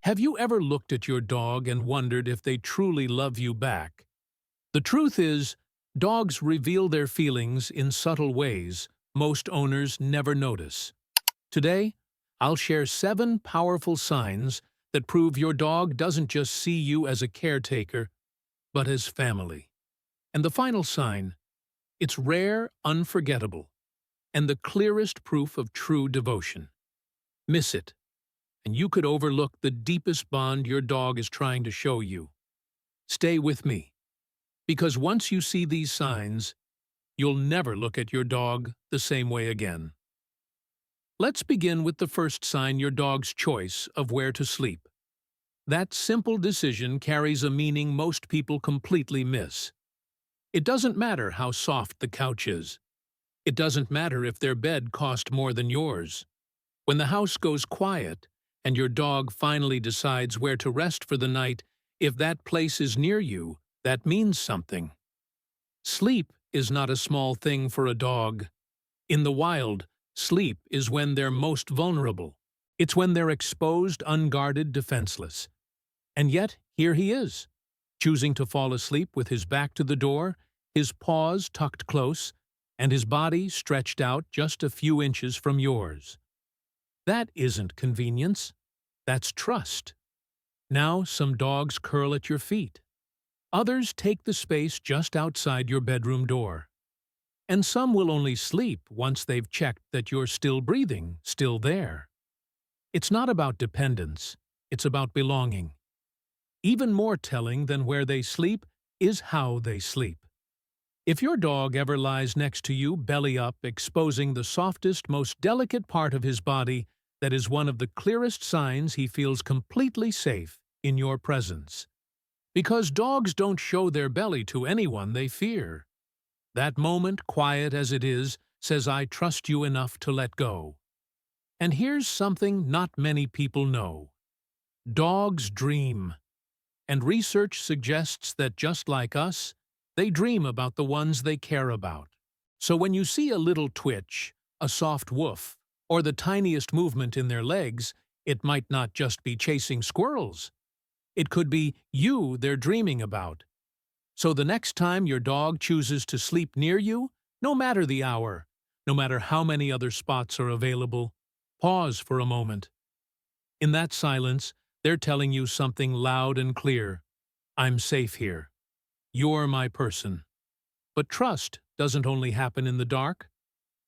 Have you ever looked at your dog and wondered if they truly love you back? The truth is, dogs reveal their feelings in subtle ways most owners never notice. Today, I'll share 7 powerful signs that prove your dog doesn't just see you as a caretaker, but as family. And the final sign, it's rare, unforgettable, and the clearest proof of true devotion. Miss it, and you could overlook the deepest bond your dog is trying to show you. Stay with me, because once you see these signs, you'll never look at your dog the same way again. Let's begin with the first sign: your dog's choice of where to sleep. That simple decision carries a meaning most people completely miss. It doesn't matter how soft the couch is. It doesn't matter if their bed cost more than yours. When the house goes quiet and your dog finally decides where to rest for the night, if that place is near you, that means something. Sleep is not a small thing for a dog. In the wild, sleep is when they're most vulnerable. It's when they're exposed, unguarded, defenseless. And yet, here he is, choosing to fall asleep with his back to the door, his paws tucked close, and his body stretched out just a few inches from yours. That isn't convenience. That's trust. Now some dogs curl at your feet. Others take the space just outside your bedroom door. And some will only sleep once they've checked that you're still breathing, still there. It's not about dependence. It's about belonging. Even more telling than where they sleep is how they sleep. If your dog ever lies next to you, belly up, exposing the softest, most delicate part of his body, that is one of the clearest signs he feels completely safe in your presence. Because dogs don't show their belly to anyone they fear. That moment, quiet as it is, says, "I trust you enough to let go." And here's something not many people know. Dogs dream. And research suggests that just like us, they dream about the ones they care about. So when you see a little twitch, a soft woof, or the tiniest movement in their legs, it might not just be chasing squirrels. It could be you they're dreaming about. So the next time your dog chooses to sleep near you, no matter the hour, no matter how many other spots are available, pause for a moment. In that silence, they're telling you something loud and clear. I'm safe here. You're my person. But trust doesn't only happen in the dark.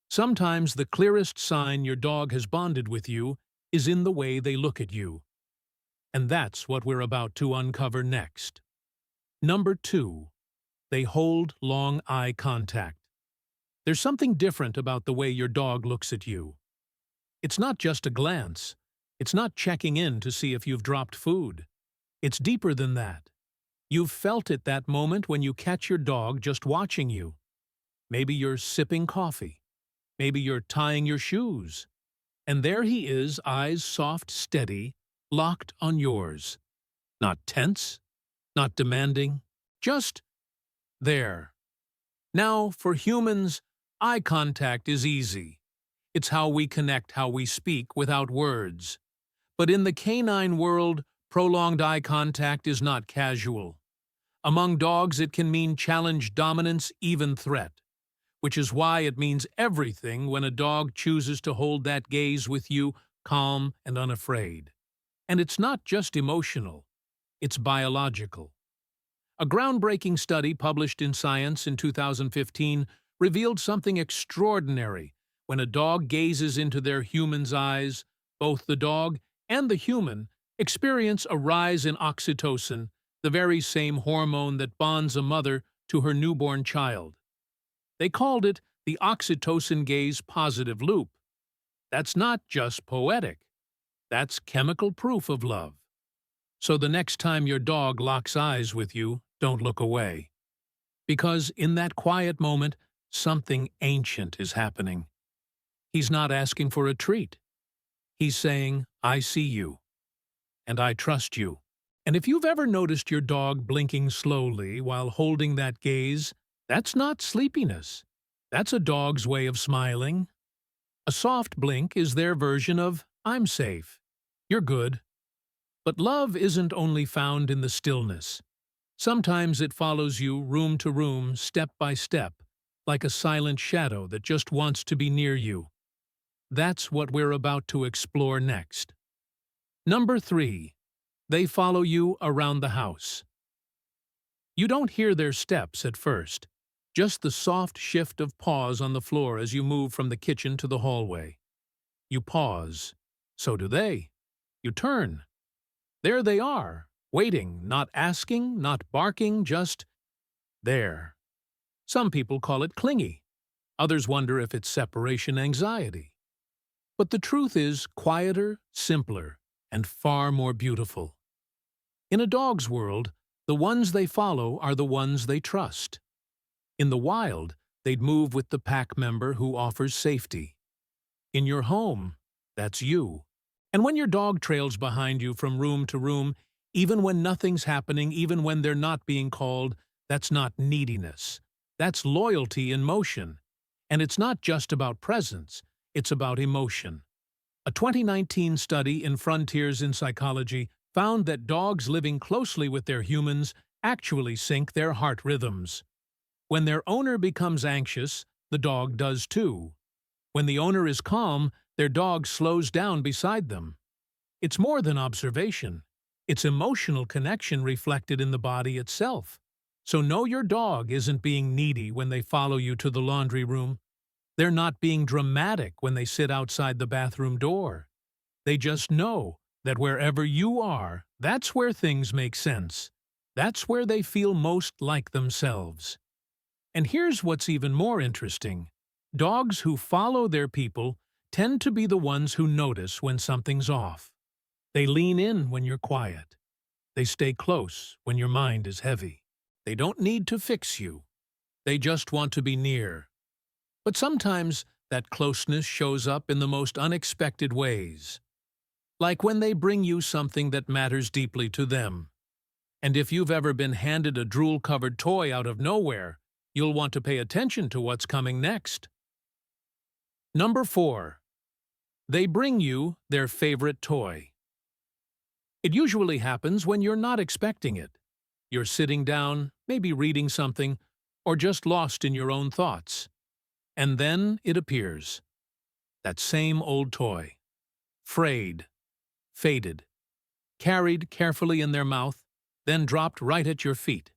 Sometimes the clearest sign your dog has bonded with you is in the way they look at you. And that's what we're about to uncover next. Number 2, they hold long eye contact. There's something different about the way your dog looks at you. It's not just a glance. It's not checking in to see if you've dropped food. It's deeper than that. You've felt it that moment when you catch your dog just watching you. Maybe you're sipping coffee. Maybe you're tying your shoes. And there he is, eyes soft, steady, locked on yours. Not tense, not demanding, just there. Now, for humans, eye contact is easy. It's how we connect, how we speak without words. But in the canine world, prolonged eye contact is not casual. Among dogs, it can mean challenge, dominance, even threat. Which is why it means everything when a dog chooses to hold that gaze with you, calm and unafraid. And it's not just emotional, it's biological. A groundbreaking study published in Science in 2015 revealed something extraordinary. When a dog gazes into their human's eyes, both the dog and the human experience a rise in oxytocin, the very same hormone that bonds a mother to her newborn child. They called it the oxytocin gaze positive loop. That's not just poetic. That's chemical proof of love. So the next time your dog locks eyes with you, don't look away. Because in that quiet moment, something ancient is happening. He's not asking for a treat. He's saying, I see you, and I trust you. And if you've ever noticed your dog blinking slowly while holding that gaze, that's not sleepiness. That's a dog's way of smiling. A soft blink is their version of, I'm safe. You're good. But love isn't only found in the stillness. Sometimes it follows you room to room, step by step, like a silent shadow that just wants to be near you. That's what we're about to explore next. Number 3. They follow you around the house. You don't hear their steps at first, just the soft shift of paws on the floor as you move from the kitchen to the hallway. You pause. So do they. You turn. There they are, waiting, not asking, not barking, just there. Some people call it clingy. Others wonder if it's separation anxiety. But the truth is quieter, simpler, and far more beautiful. In a dog's world, the ones they follow are the ones they trust. In the wild, they'd move with the pack member who offers safety. In your home, that's you. And when your dog trails behind you from room to room, even when nothing's happening, even when they're not being called, that's not neediness. That's loyalty in motion. And it's not just about presence, it's about emotion. A 2019 study in Frontiers in Psychology found that dogs living closely with their humans actually sync their heart rhythms. When their owner becomes anxious, the dog does too. When the owner is calm, their dog slows down beside them. It's more than observation. It's emotional connection reflected in the body itself. So know your dog isn't being needy when they follow you to the laundry room. They're not being dramatic when they sit outside the bathroom door. They just know that wherever you are, that's where things make sense. That's where they feel most like themselves. And here's what's even more interesting. Dogs who follow their people tend to be the ones who notice when something's off. They lean in when you're quiet. They stay close when your mind is heavy. They don't need to fix you. They just want to be near. But sometimes that closeness shows up in the most unexpected ways. Like when they bring you something that matters deeply to them. And if you've ever been handed a drool-covered toy out of nowhere, you'll want to pay attention to what's coming next. Number 4. They bring you their favorite toy. It usually happens when you're not expecting it. You're sitting down, maybe reading something, or just lost in your own thoughts. And then it appears. That same old toy. Frayed, faded, carried carefully in their mouth, then dropped right at your feet.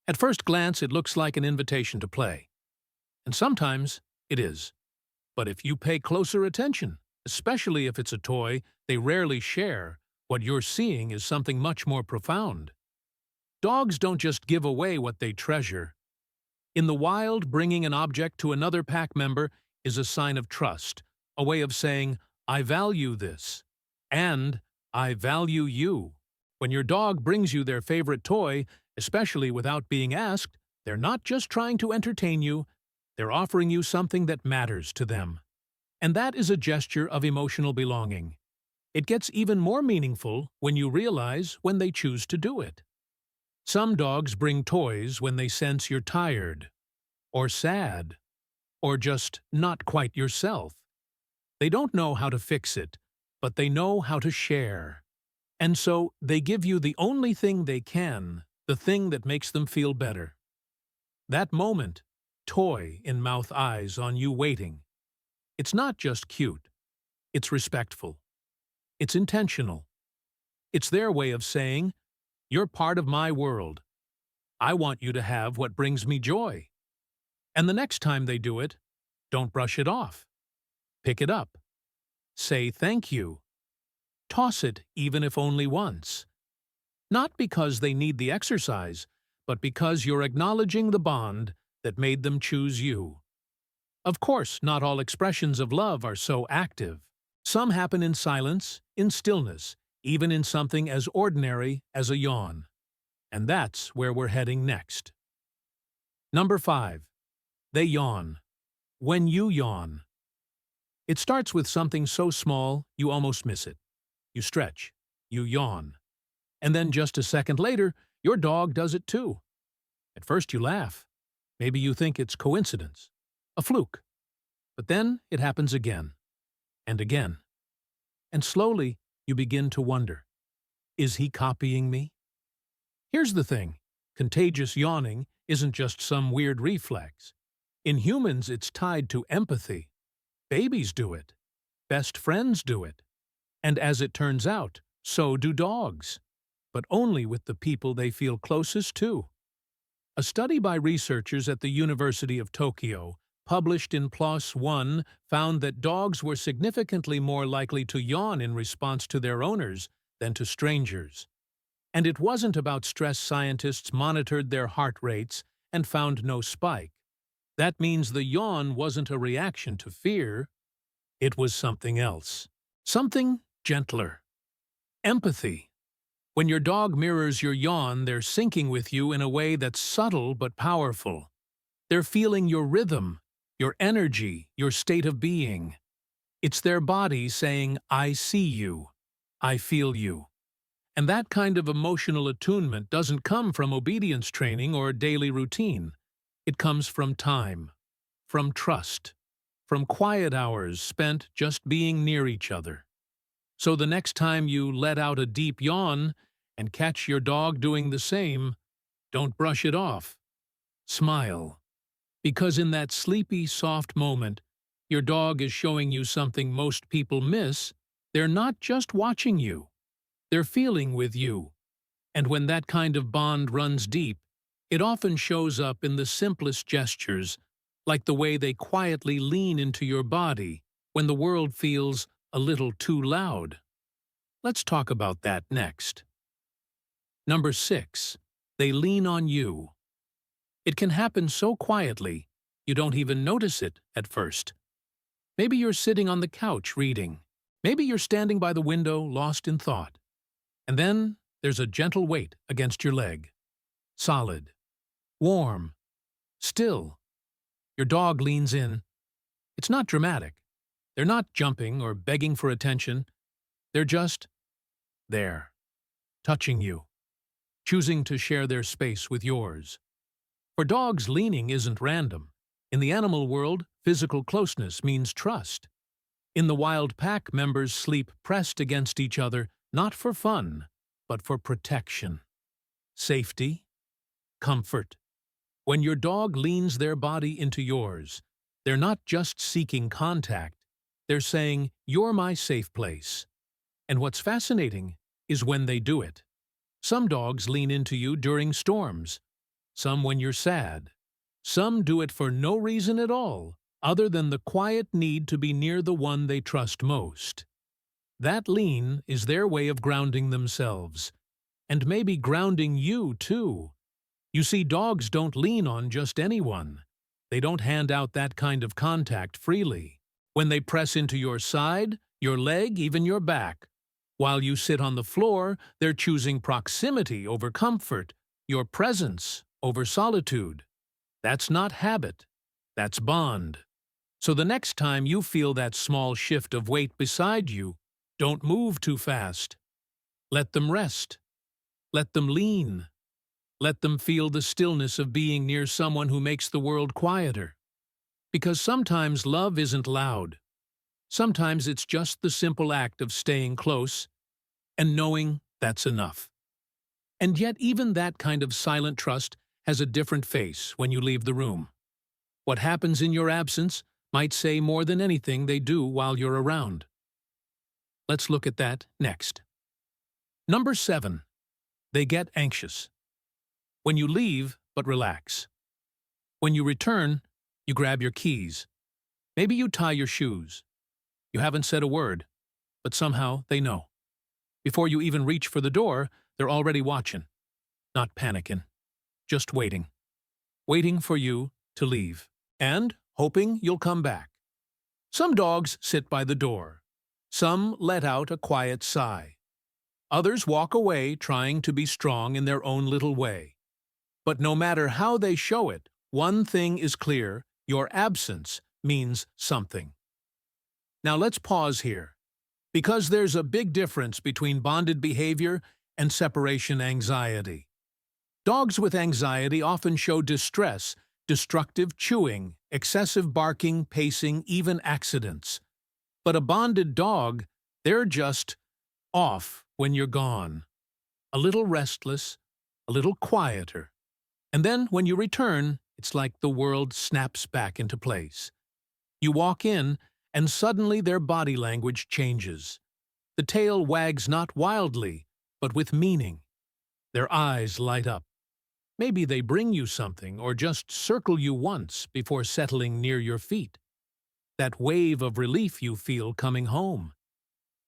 At first glance, it looks like an invitation to play. And sometimes it is. But if you pay closer attention, especially if it's a toy they rarely share, what you're seeing is something much more profound. Dogs don't just give away what they treasure. In the wild, bringing an object to another pack member is a sign of trust, a way of saying, I value this, and I value you. When your dog brings you their favorite toy, especially without being asked, they're not just trying to entertain you, they're offering you something that matters to them. And that is a gesture of emotional belonging. It gets even more meaningful when you realize when they choose to do it. Some dogs bring toys when they sense you're tired, or sad, or just not quite yourself. They don't know how to fix it, but they know how to share. And so they give you the only thing they can, the thing that makes them feel better. That moment, toy in mouth eyes on you waiting. It's not just cute. It's respectful. It's intentional. It's their way of saying, you're part of my world. I want you to have what brings me joy. And the next time they do it, don't brush it off. Pick it up. Say thank you. Toss it even if only once. Not because they need the exercise, but because you're acknowledging the bond that made them choose you. Of course, not all expressions of love are so active. Some happen in silence, in stillness, even in something as ordinary as a yawn. And that's where we're heading next. Number 5. They yawn. When you yawn. It starts with something so small you almost miss it. You stretch. You yawn. And then just a second later, your dog does it too. At first you laugh. Maybe you think it's coincidence. A fluke. But then it happens again. And again. And slowly you begin to wonder. Is he copying me? Here's the thing. Contagious yawning isn't just some weird reflex. In humans, it's tied to empathy. Babies do it. Best friends do it. And as it turns out, so do dogs. But only with the people they feel closest to. A study by researchers at the University of Tokyo, published in PLOS One, found that dogs were significantly more likely to yawn in response to their owners than to strangers. And it wasn't about stress. Scientists monitored their heart rates and found no spike. That means the yawn wasn't a reaction to fear. It was something else. Something gentler. Empathy. When your dog mirrors your yawn, they're syncing with you in a way that's subtle but powerful. They're feeling your rhythm, your energy, your state of being. It's their body saying, I see you, I feel you. And that kind of emotional attunement doesn't come from obedience training or daily routine. It comes from time, from trust, from quiet hours spent just being near each other. So the next time you let out a deep yawn and catch your dog doing the same, don't brush it off. Smile. Because in that sleepy, soft moment, your dog is showing you something most people miss. They're not just watching you. They're feeling with you. And when that kind of bond runs deep, it often shows up in the simplest gestures, like the way they quietly lean into your body when the world feels a little too loud. Let's talk about that next. Number 6. They lean on you. It can happen so quietly, you don't even notice it at first. Maybe you're sitting on the couch reading. Maybe you're standing by the window, lost in thought. And then there's a gentle weight against your leg. Solid. Warm. Still. Your dog leans in. It's not dramatic. They're not jumping or begging for attention. They're just there, touching you, choosing to share their space with yours. For dogs, leaning isn't random. In the animal world, physical closeness means trust. In the wild pack, members sleep pressed against each other, not for fun, but for protection, safety, comfort. When your dog leans their body into yours, they're not just seeking contact. They're saying, you're my safe place. And what's fascinating is when they do it. Some dogs lean into you during storms. Some when you're sad. Some do it for no reason at all, other than the quiet need to be near the one they trust most. That lean is their way of grounding themselves. And maybe grounding you, too. You see, dogs don't lean on just anyone. They don't hand out that kind of contact freely. When they press into your side, your leg, even your back. While you sit on the floor, they're choosing proximity over comfort, your presence over solitude. That's not habit. That's bond. So the next time you feel that small shift of weight beside you, don't move too fast. Let them rest. Let them lean. Let them feel the stillness of being near someone who makes the world quieter. Because sometimes love isn't loud. Sometimes it's just the simple act of staying close and knowing that's enough. And yet even that kind of silent trust has a different face when you leave the room. What happens in your absence might say more than anything they do while you're around. Let's look at that next. Number 7. They get anxious. When you leave, but relax. When you return, you grab your keys. Maybe you tie your shoes. You haven't said a word, but somehow they know. Before you even reach for the door, they're already watching. Not panicking. Just waiting. Waiting for you to leave. And hoping you'll come back. Some dogs sit by the door. Some let out a quiet sigh. Others walk away trying to be strong in their own little way. But no matter how they show it, one thing is clear: your absence means something. Now let's pause here, because there's a big difference between bonded behavior and separation anxiety. Dogs with anxiety often show distress, destructive chewing, excessive barking, pacing, even accidents. But a bonded dog, they're just off when you're gone. a little restless, a little quieter. And then, when you return, it's like the world snaps back into place. You walk in, and suddenly their body language changes. The tail wags not wildly, but with meaning. Their eyes light up. Maybe they bring you something or just circle you once before settling near your feet. That wave of relief you feel coming home.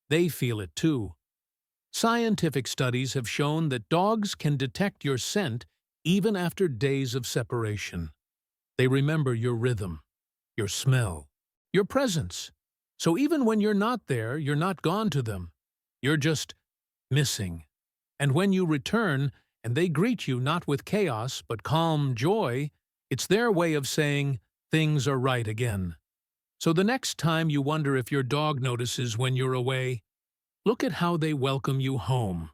They feel it too. Scientific studies have shown that dogs can detect your scent even after days of separation. They remember your rhythm, your smell, your presence. So even when you're not there, you're not gone to them. You're just missing. And when you return, and they greet you not with chaos but calm joy, it's their way of saying things are right again. So the next time you wonder if your dog notices when you're away, look at how they welcome you home.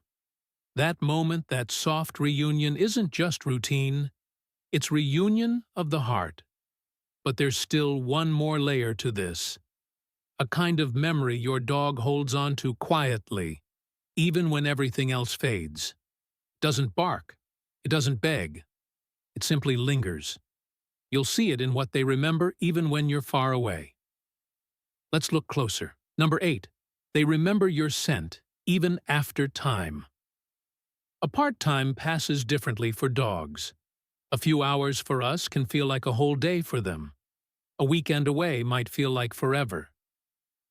That moment, that soft reunion isn't just routine, it's reunion of the heart. But there's still one more layer to this. A kind of memory your dog holds on to quietly, even when everything else fades. It doesn't bark. It doesn't beg. It simply lingers. You'll see it in what they remember even when you're far away. Let's look closer. Number 8. They remember your scent even after time. Apart time passes differently for dogs. A few hours for us can feel like a whole day for them. A weekend away might feel like forever.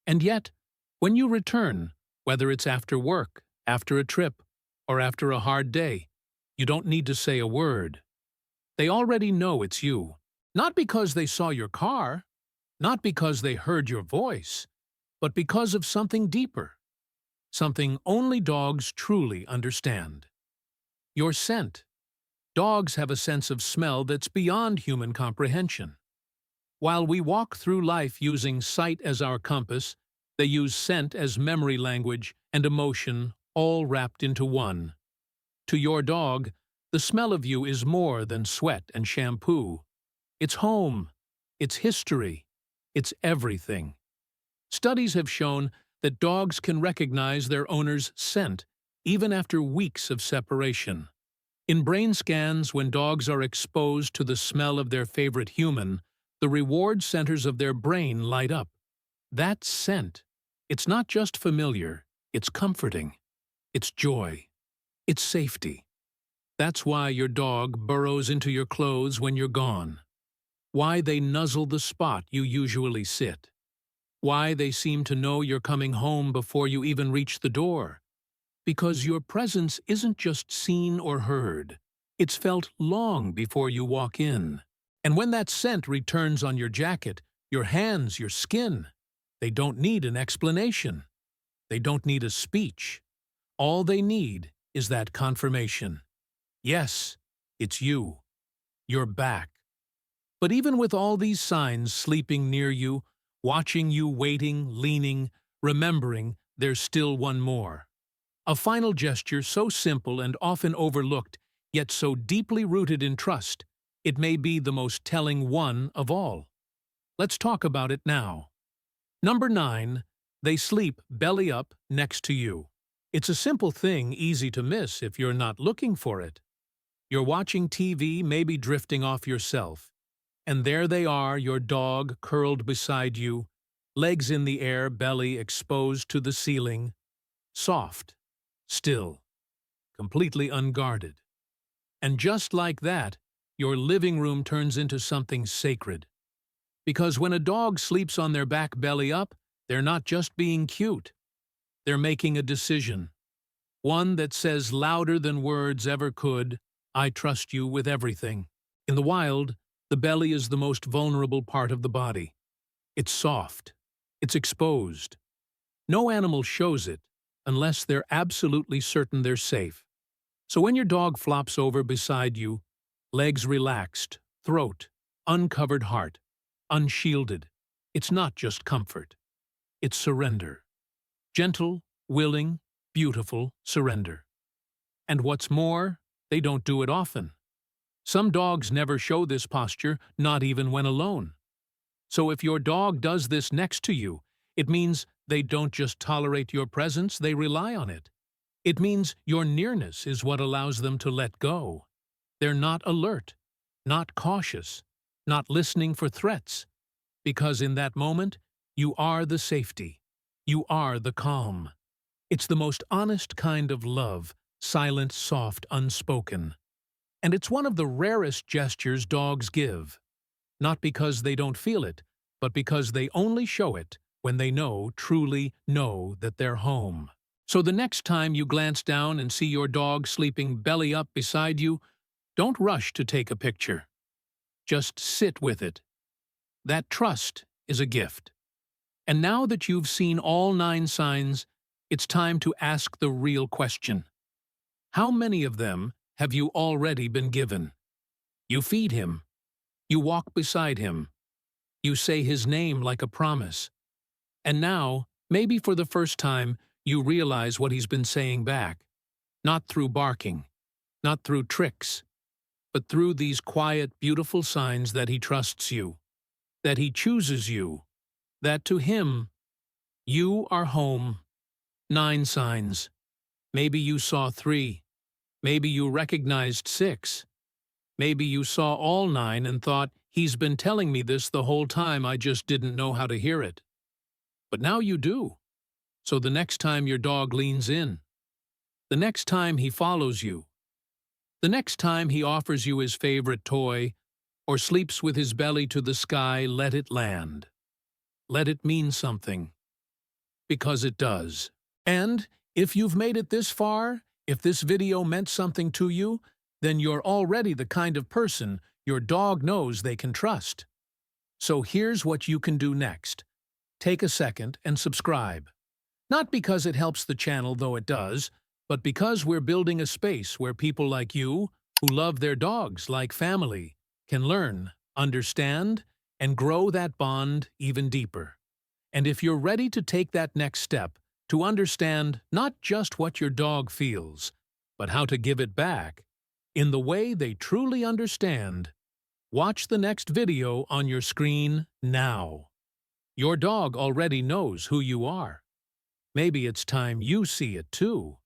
And yet, when you return, whether it's after work, after a trip, or after a hard day, you don't need to say a word. They already know it's you. Not because they saw your car, not because they heard your voice, but because of something deeper, something only dogs truly understand. Your scent. Dogs have a sense of smell that's beyond human comprehension. While we walk through life using sight as our compass, they use scent as memory language and emotion all wrapped into one. To your dog, the smell of you is more than sweat and shampoo. It's home. It's history. It's everything. Studies have shown that dogs can recognize their owner's scent even after weeks of separation. In brain scans, when dogs are exposed to the smell of their favorite human, the reward centers of their brain light up. That scent, it's not just familiar, it's comforting. It's joy. It's safety. That's why your dog burrows into your clothes when you're gone. Why they nuzzle the spot you usually sit. Why they seem to know you're coming home before you even reach the door. Because your presence isn't just seen or heard. It's felt long before you walk in. And when that scent returns on your jacket, your hands, your skin, they don't need an explanation. They don't need a speech. All they need is that confirmation. Yes, it's you. You're back. But even with all these signs sleeping near you, watching you, waiting, leaning, remembering, there's still one more. A final gesture so simple and often overlooked, yet so deeply rooted in trust, it may be the most telling one of all. Let's talk about it now. Number 9, they sleep belly up next to you. It's a simple thing, easy to miss if you're not looking for it. You're watching TV, maybe drifting off yourself. And there they are, your dog curled beside you, legs in the air, belly exposed to the ceiling. Soft, still, completely unguarded. And just like that, your living room turns into something sacred. Because when a dog sleeps on their back belly up, they're not just being cute. They're making a decision. One that says louder than words ever could, I trust you with everything. In the wild, the belly is the most vulnerable part of the body. It's soft. It's exposed. No animal shows it unless they're absolutely certain they're safe. So when your dog flops over beside you, legs relaxed, throat, uncovered heart, unshielded, it's not just comfort. It's surrender. Gentle, willing, beautiful surrender. And what's more, they don't do it often. Some dogs never show this posture, not even when alone. So if your dog does this next to you, it means they don't just tolerate your presence, they rely on it. It means your nearness is what allows them to let go. They're not alert, not cautious, not listening for threats, because in that moment, you are the safety. You are the calm. It's the most honest kind of love, silent, soft, unspoken. And it's one of the rarest gestures dogs give. Not because they don't feel it, but because they only show it when they truly know that they're home. So the next time you glance down and see your dog sleeping belly up beside you, don't rush to take a picture. Just sit with it. That trust is a gift. And now that you've seen all 9 signs, it's time to ask the real question. How many of them have you already been given? You feed him. You walk beside him. You say his name like a promise. And now, maybe for the first time, you realize what he's been saying back. Not through barking, not through tricks, but through these quiet, beautiful signs that he trusts you, that he chooses you, that to him, you are home. 9 signs. Maybe you saw 3. Maybe you recognized 6. Maybe you saw all 9 and thought, he's been telling me this the whole time, I just didn't know how to hear it. But now you do. So the next time your dog leans in, the next time he follows you, the next time he offers you his favorite toy or sleeps with his belly to the sky, let it land. Let it mean something. Because it does. And if you've made it this far, if this video meant something to you, then you're already the kind of person your dog knows they can trust. So here's what you can do next. Take a second and subscribe. Not because it helps the channel, though it does, but because we're building a space where people like you, who love their dogs like family, can learn, understand, and grow that bond even deeper. And if you're ready to take that next step, to understand not just what your dog feels, but how to give it back, in the way they truly understand, watch the next video on your screen now. Your dog already knows who you are. Maybe it's time you see it too.